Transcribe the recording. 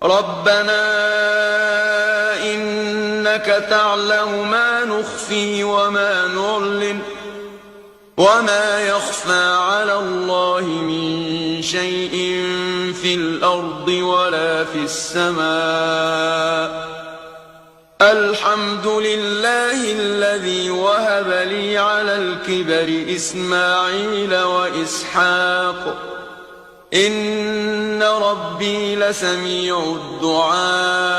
ربنا إنك تعلم ما نخفي وما نعلن وما يخفى على الله من شيء في الأرض ولا في السماء الحمد لله الذي وهب لي على الكبر إسماعيل وإسحاق إن ربي لسميع الدعاء